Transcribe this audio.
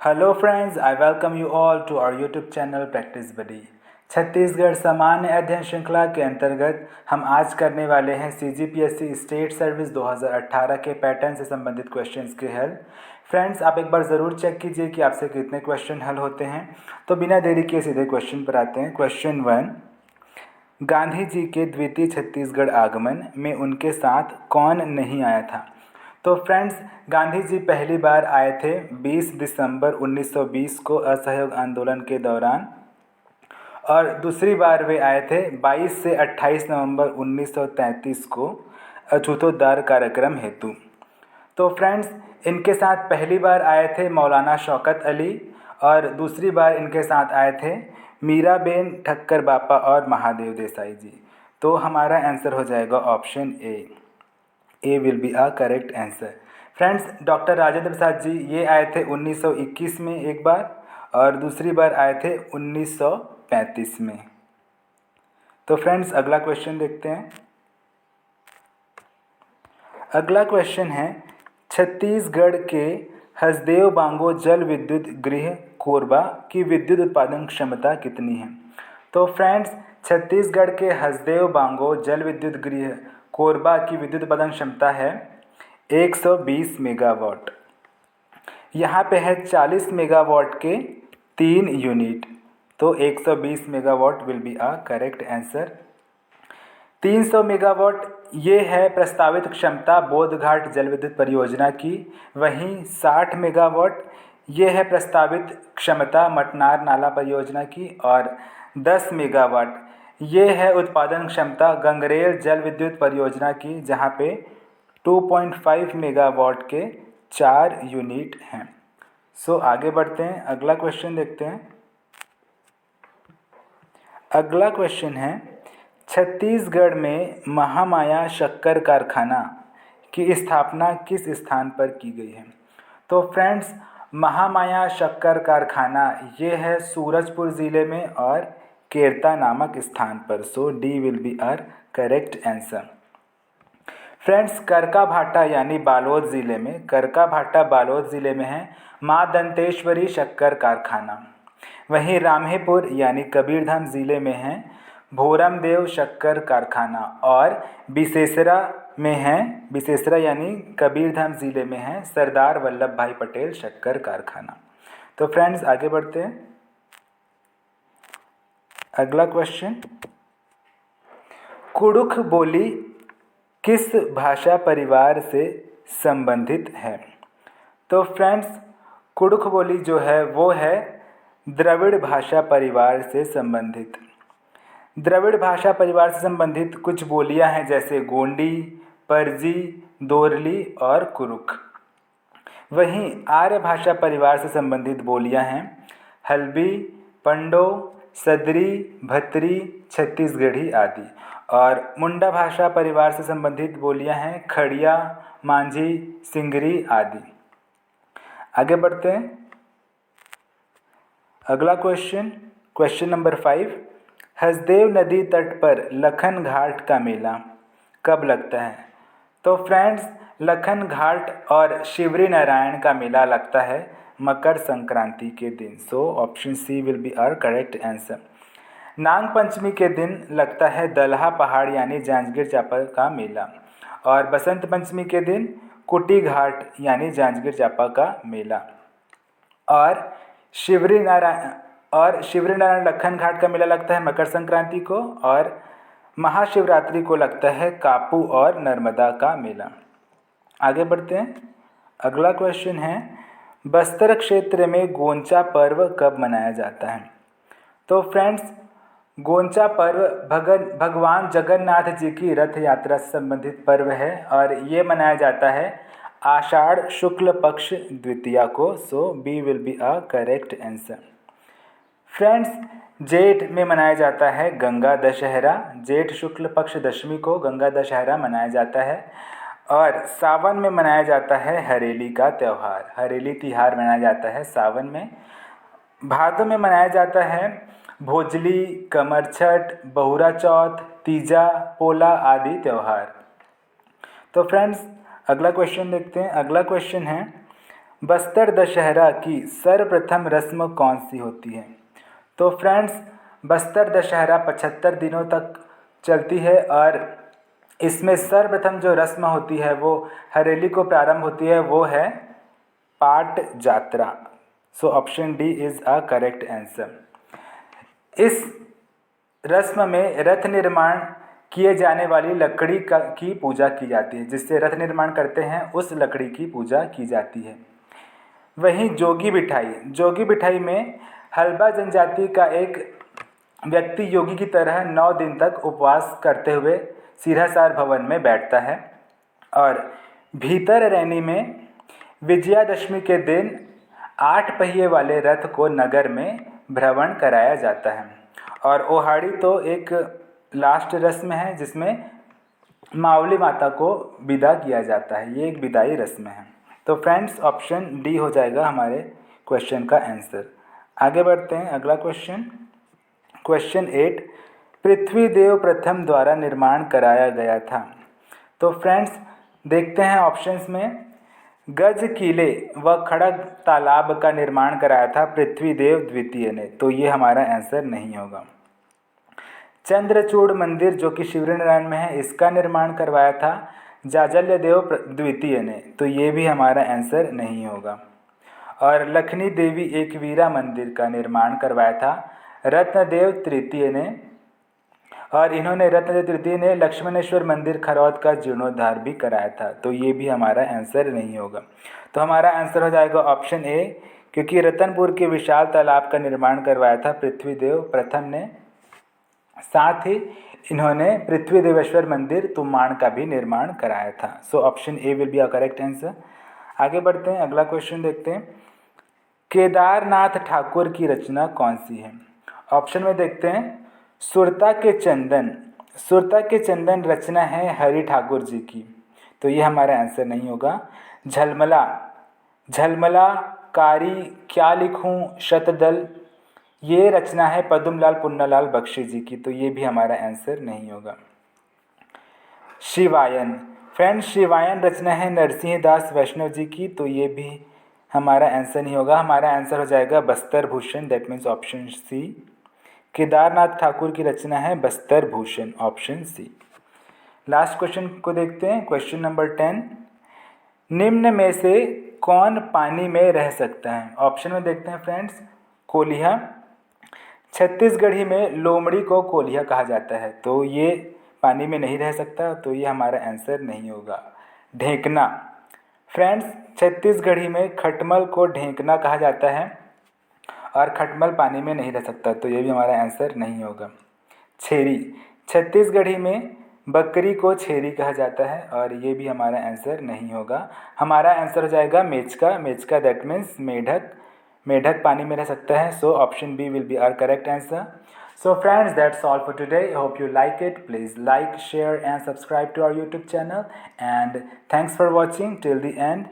Hello friends, I welcome you all to our YouTube channel practice buddy. Chhattisgarh सामान्य अध्ययन श्रृंखला के अंतर्गत हम आज करने वाले हैं सीजीपीएससी स्टेट सर्विस 2018 के पैटर्न से संबंधित क्वेश्चंस के हल। फ्रेंड्स, आप एक बार ज़रूर चेक कीजिए कि आपसे कितने क्वेश्चन हल होते हैं। तो बिना देरी किए सीधे क्वेश्चन पर आते हैं। क्वेश्चन 1, गांधी जी के द्वितीय छत्तीसगढ़ आगमन में उनके साथ कौन नहीं आया था? तो फ्रेंड्स, गांधी जी पहली बार आए थे 20 दिसंबर 1920 को असहयोग आंदोलन के दौरान, और दूसरी बार वे आए थे 22 से 28 नवंबर 1933 को अछूतोद्धार कार्यक्रम हेतु। तो फ्रेंड्स, इनके साथ पहली बार आए थे मौलाना शौकत अली, और दूसरी बार इनके साथ आए थे मीराबेन ठक्कर बापा और महादेव देसाई जी। तो हमारा आंसर हो जाएगा option A will be a correct answer. Friends, doctor Rajendra Prasad ji ये आए थे 1921 में एक बार, और दूसरी बार आए थे 1935 में। तो फ्रेंड्स, अगला क्वेश्चन देखते हैं। अगला क्वेश्चन है, छत्तीसगढ़ के हसदेव बांगो जल विद्युत गृह कोरबा की विद्युत उत्पादन क्षमता कितनी है? तो फ्रेंड्स, छत्तीसगढ़ के हसदेव बांगो जल विद्युत गृह कोरबा की विद्युत उत्पादन क्षमता है 120 मेगावाट। यहाँ पे है 40 मेगावाट के 3 यूनिट, तो 120 megawatt will be a correct answer. 300 megawatt ये है प्रस्तावित क्षमता बोधघाट जल विद्युत परियोजना की। वहीं 60 मेगावाट ये है प्रस्तावित क्षमता मटनार नाला परियोजना की, और 10 मेगावाट ये है उत्पादन क्षमता गंगरेल जल विद्युत परियोजना की, जहाँ पे 2.5 मेगावाट के 4 यूनिट हैं। सो आगे बढ़ते हैं, अगला क्वेश्चन देखते हैं। अगला क्वेश्चन है, छत्तीसगढ़ में महामाया शक्कर कारखाना की स्थापना किस स्थान पर की गई है? तो फ्रेंड्स, महामाया शक्कर कारखाना ये है सूरजपुर ज़िले में और केरता नामक स्थान पर। So D will be our correct answer. Friends, Karkabhata यानी बालोद ज़िले में, करकाभाटा बालोद ज़िले में है माँ दंतेश्वरी शक्कर कारखाना। वहीं रामेपुर यानी कबीरधाम ज़िले में है भोरमदेव शक्कर कारखाना, और बिसेसरा में है, बिसेसरा यानी कबीरधाम ज़िले में है सरदार वल्लभ भाई पटेल शक्कर कारखाना। तो फ्रेंड्स, आगे बढ़ते हैं। अगला क्वेश्चन, कुडुख बोली किस भाषा परिवार से संबंधित है? तो फ्रेंड्स, कुडुख बोली जो है वो है द्रविड़ भाषा परिवार से संबंधित। द्रविड़ भाषा परिवार से संबंधित कुछ बोलियां हैं, जैसे गोंडी, परजी, दोरली और कुरुख। वहीं आर्य भाषा परिवार से संबंधित बोलियां हैं हल्बी, पंडो, सदरी, भतरी, छत्तीसगढ़ी आदि। और मुंडा भाषा परिवार से संबंधित बोलियां हैं खड़िया, मांझी, सिंगरी आदि। आगे बढ़ते हैं। अगला क्वेश्चन, क्वेश्चन नंबर 5, हसदेव नदी तट पर लखन घाट का मेला कब लगता है? तो फ्रेंड्स, लखन घाट और शिवरी नारायण का मेला लगता है मकर संक्रांति के दिन। So option C will be our correct answer. Nag Panchami के दिन लगता है दलहा पहाड़ यानी जांजगीर चांपा का मेला, और बसंत पंचमी के दिन कुटी घाट यानी जांजगीर चांपा का मेला, और शिवरी नारायण लखन घाट का मेला लगता है मकर संक्रांति को, और महाशिवरात्रि को लगता है कापू और नर्मदा का मेला। आगे बढ़ते हैं। अगला क्वेश्चन है, बस्तर क्षेत्र में गोंचा पर्व कब मनाया जाता है? तो फ्रेंड्स, गोंचा पर्व भगवान जगन्नाथ जी की रथ यात्रा से संबंधित पर्व है, और ये मनाया जाता है आषाढ़ शुक्ल पक्ष द्वितीया को। So B will be a correct answer. Friends, जेठ में मनाया जाता है गंगा दशहरा, जेठ शुक्ल पक्ष दशमी को गंगा दशहरा मनाया जाता है, और सावन में मनाया जाता है हरेली का त्यौहार, हरेली तिहार मनाया जाता है सावन में। भादों में मनाया जाता है भोजली, कमरछठ, बहुरा चौथ, तीजा, पोला आदि त्यौहार। तो फ्रेंड्स, अगला क्वेश्चन देखते हैं। अगला क्वेश्चन है, बस्तर दशहरा की सर्वप्रथम रस्म कौन सी होती है? तो फ्रेंड्स, बस्तर दशहरा 75 दिनों तक चलती है और इसमें सर्वप्रथम जो रस्म होती है वो हरेली को प्रारंभ होती है, वो है Pat Jatra. So option D is a correct answer. इस रस्म में रथ निर्माण किए जाने वाली लकड़ी की पूजा की जाती है। जिससे रथ निर्माण करते हैं उस लकड़ी की पूजा की जाती है। वहीं जोगी बिठाई में हल्बा जनजाति का एक व्यक्ति योगी की तरह 9 दिन तक उपवास करते हुए सिरसार भवन में बैठता है और भीतर रैनी में विजयादशमी के दिन 8 पहिए वाले रथ को नगर में भ्रमण कराया जाता है। और ओहाड़ी तो एक लास्ट रस्म है जिसमें मावली माता को विदा किया जाता है। ये एक विदाई रस्म है। तो फ्रेंड्स, ऑप्शन डी हो जाएगा हमारे क्वेश्चन का आंसर। आगे बढ़ते हैं, अगला क्वेश्चन, क्वेश्चन 8, पृथ्वी देव प्रथम द्वारा निर्माण कराया गया था। तो फ्रेंड्स, देखते हैं ऑप्शंस में, गज किले व खड़ग तालाब का निर्माण कराया था पृथ्वीदेव द्वितीय ने, तो ये हमारा आंसर नहीं होगा। चंद्रचूड़ मंदिर जो कि शिवरीनारायण में है, इसका निर्माण करवाया था जाजल्यदेव द्वितीय ने, तो ये भी हमारा आंसर नहीं होगा। और लखनी देवी एक वीरा मंदिर का निर्माण करवाया था रत्नदेव तृतीय ने, और इन्होंने रत्नदेव तृतीय ने लक्ष्मणेश्वर मंदिर खरौद का जीर्णोद्धार भी कराया था, तो ये भी हमारा आंसर नहीं होगा। तो हमारा आंसर हो जाएगा ऑप्शन ए, क्योंकि रतनपुर के विशाल तालाब का निर्माण करवाया था पृथ्वीदेव प्रथम ने, साथ ही इन्होंने पृथ्वी देवेश्वर मंदिर तुमाण का भी निर्माण कराया था। So option A will be a correct answer. आगे बढ़ते हैं, अगला क्वेश्चन देखते हैं, केदारनाथ ठाकुर की रचना कौन सी है? ऑप्शन में देखते हैं, सुरता के चंदन रचना है हरि ठाकुर जी की, तो ये हमारा आंसर नहीं होगा। झलमला कारी क्या लिखूं शतदल, ये रचना है पद्मलाल पुन्नालाल बख्शी जी की, तो ये भी हमारा आंसर नहीं होगा। शिवायन, फ्रेंड्स, शिवायन रचना है नरसिंह दास वैष्णव जी की, तो ये भी हमारा आंसर नहीं होगा। हमारा आंसर हो जाएगा Bastar Bhushan, that means option C. Kedarnath Thakur की रचना है Bastar Bhushan, option C. Last question को देखते हैं, क्वेश्चन नंबर 10, निम्न में से कौन पानी में रह सकता है? ऑप्शन में देखते हैं फ्रेंड्स, कोलिया, छत्तीसगढ़ी में लोमड़ी को कोलिया कहा जाता है, तो ये पानी में नहीं रह सकता, तो ये हमारा आंसर नहीं होगा। ढेंकना, फ्रेंड्स, छत्तीसगढ़ी में खटमल को ढेंकना कहा जाता है और खटमल पानी में नहीं रह सकता, तो ये भी हमारा आंसर नहीं होगा। छेरी, छत्तीसगढ़ी में बकरी को छेरी कहा जाता है और ये भी हमारा आंसर नहीं होगा। हमारा आंसर हो जाएगा मेचका, दैट मीन्स मेढक पानी में रह सकता है। So option B will be our correct answer. So friends, that's all for today. Hope you like it. Please like, share and subscribe to our YouTube channel. And thanks for watching till the end.